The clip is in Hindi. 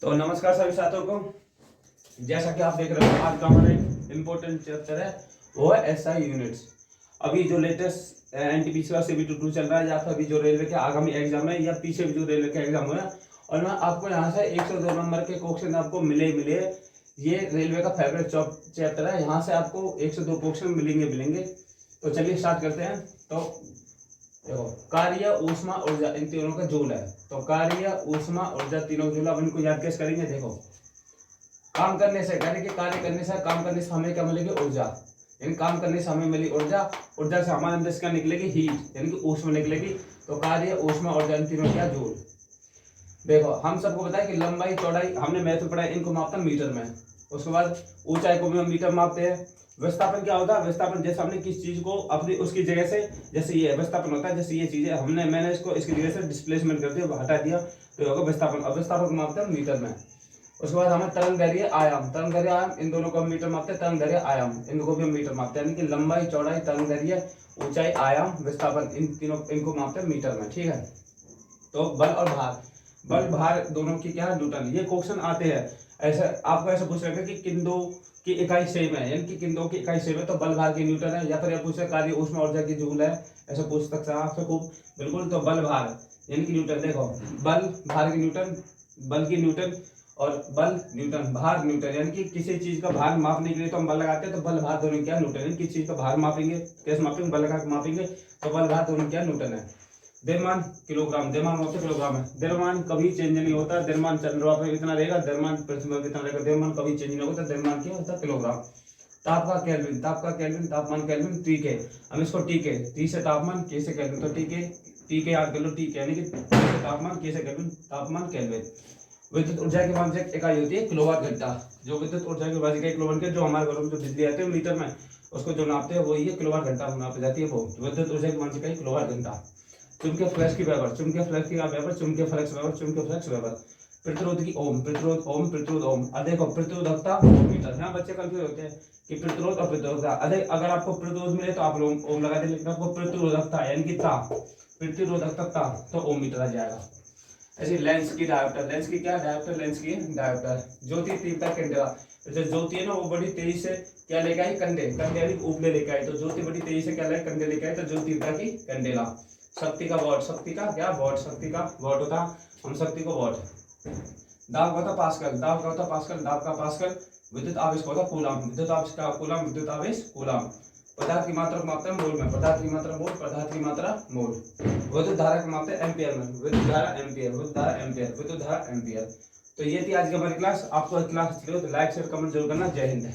तो नमस्कार सभी साथियों को। जैसा कि आप देख रहे हो, आज का हमारा एक इम्पोर्टेंट चैप्टर है, वो है एसआई यूनिट्स। अभी जो लेटेस्ट एनटीपीसी का CBT 2 चल रहा है, या फिर अभी जो रेलवे के आगामी एग्जाम है, या पीछे भी जो रेलवे के एग्जाम हुआ है, और मैं आपको यहाँ से 102 नंबर के क्वेश्चन आपको मिले। ये रेलवे का फेवरेट चैप्टर है, यहाँ से आपको 102 क्वेश्चन मिलेंगे। तो चलिए स्टार्ट करते हैं। तो देखो, कार्य, ऊष्मा, ऊर्जा, इन तीनों का जोड़ है। तो कार्य, ऊष्मा, ऊर्जा, तीनों जोड़, अब इनको याद कैसे करेंगे। देखो, काम करने से, यानी कि कार्य करने से, काम करने से हमें क्या मिलेगी, ऊर्जा। यानी काम करने से हमें मिली ऊर्जा, ऊर्जा से हमारे अंदर क्या निकलेगी, हीट, यानी कि ऊष्मा निकलेगी। तो कार्य, ऊष्मा, ऊर्जा, इन तीनों का जोड़। देखो, हम सबको पता है कि लंबाई चौड़ाई हमने मैथ में पढ़ा है, इनको मापता मीटर में। उसके बाद ऊंचाई को भी हम मीटर मापते हैं। विस्थापन क्या होता है, विस्थापन जैसे हमने किस चीज को अपनी उसकी जगह से, जैसे ये विस्थापन होता है, जैसे ये चीज है, मैंने इसको इसकी जगह से डिस्प्लेसमेंट कर दिया, हटा दिया, तो ये होगा विस्थापन। अब विस्थापन को मापते हैं मीटर में। उसके बाद हमें तरंग दैर्घ्य, आयाम, तरंग दैर्घ्य, आयाम, इन दोनों को हम मीटर मापते हैं। तरंग दैर्घ्य, आयाम, इनको भी हम मीटर मापते हैं। यानी कि लंबाई चौड़ाई, तरंग दैर्घ्य, ऊंचाई, आयाम, विस्थापन, इन तीनों इनको मापते हैं मीटर में। ठीक है। तो बल और भार, बल भार दोनों की क्या है, न्यूटन। ये क्वेश्चन आते हैं ऐसे, आपको ऐसे पूछ रहे कि किंतु की इकाई सेम है, यानी कि किंतु की इकाई सेम है, तो बल भार की न्यूटन है। या फिर ये पूछ रहे कार्य, ऊष्मा, ऊर्जा की जूल है, ऐसे पूछ सकते हैं आपसे खूब। बिल्कुल, तो बल भार यानी कि न्यूटन। देखो, बल भार की न्यूटन, बल की न्यूटन, और बल न्यूटन, भार न्यूटन। यानी कि किसी चीज का भार मापने के लिए तो हम बल लगाते हैं, तो बल भार दोनों क्या, न्यूटन। किसी चीज का भार मापेंगे, कैसे मापेंगे, बल लगा के मापेंगे, तो बल भार दोनों क्या, न्यूटन है। द्रव्यमान किलोग्राम, द्रव्यमान होता है किलोग्राम है। द्रव्यमान कभी चेंज नहीं होता, द्रव्यमान चंद्रमा पे इतना रहेगा, द्रव्यमान पृथ्वी पर इतना रहेगा, द्रव्यमान कभी चेंज नहीं होता, द्रव्यमान क्या होता है, किलोग्राम। ताप का केल्विन, ताप का केल्विन, तापमान केल्विन, टी के, हम इसको टी के, टी से तापमान, के से केल्विन, तो टी के याद कर लो, टी के यानी कि टी से तापमान, के से केल्विन, तापमान केल्विन। विद्युत ऊर्जा की मानसिक इकाई होती है किलोवाट घंटा। जो विद्युत ऊर्जा की मानसिक इकाई किलोवाट घंटा, जो हमारे घरों में जो बिजली आती है मीटर में, उसको जो नापते हैं वही है किलोवाट घंटा नापी जाती है, वो विद्युत ऊर्जा की मानसिक इकाई किलोवाट घंटा। चुंबकीय फ्लक्स की वेबर, चुंबकीय फ्लक्स की वेबर, चुंबकीय फ्लक्स वेबर, चुंबकीय फ्लक्स वेबर। प्रतिरोध की ओम, प्रतिरोध ओम, प्रतिरोध ओम। अब देखो, प्रतिरोधकता मीटर। यहाँ बच्चे कंफ्यूज होते हैं कि प्रतिरोध और प्रतिरोधकता। अगर आपको प्रतिरोध मिले तो आप लोग ओम लगा दें, लेकिन आपको प्रतिरोधकता यानी कि ता, प्रतिरोधकता, तो ओम मीटर आ जाएगा। ऐसे लेंस की डायोप्टर, लेंस की क्या, डायोप्टर, लेंस की डायोप्टर। ज्योति तीव्रता केंद्र, जो ज्योति है ना, वो बड़ी तेजी से क्या लेके आई, कंडे, कंडे यानी ऊपले लेके आई, तो ज्योति बड़ी तेजी से क्या लेके, कंडे लेके आई, तो ज्योति तीव्रता की कंडेला। शक्ति का वॉट, शक्ति का क्या, वॉट, शक्ति का वॉट होता, हम शक्ति को वॉट। दाब का होता पास्कल, दाब का होता पास्कल, दाब का पास्कल। विद्युत आवेश का होता कूलम, विद्युत आवेश का कूलम, विद्युत आवेश कूलम। पदार्थ की मात्रा को मापते हैं मोल में, पदार्थ की मात्रा मोल, पदार्थ की मात्रा मोल। विद्युत धारा को मापते हैं एम्पियर में, विद्युत धारा एम्पियर, विद्युत धारा एम्पियर, विद्युत धारा एम्पियर। तो ये थी आज की हमारी क्लास। आपको क्लास अच्छी लगी तो लाइक शेयर कमेंट जरूर करना। जय हिंद।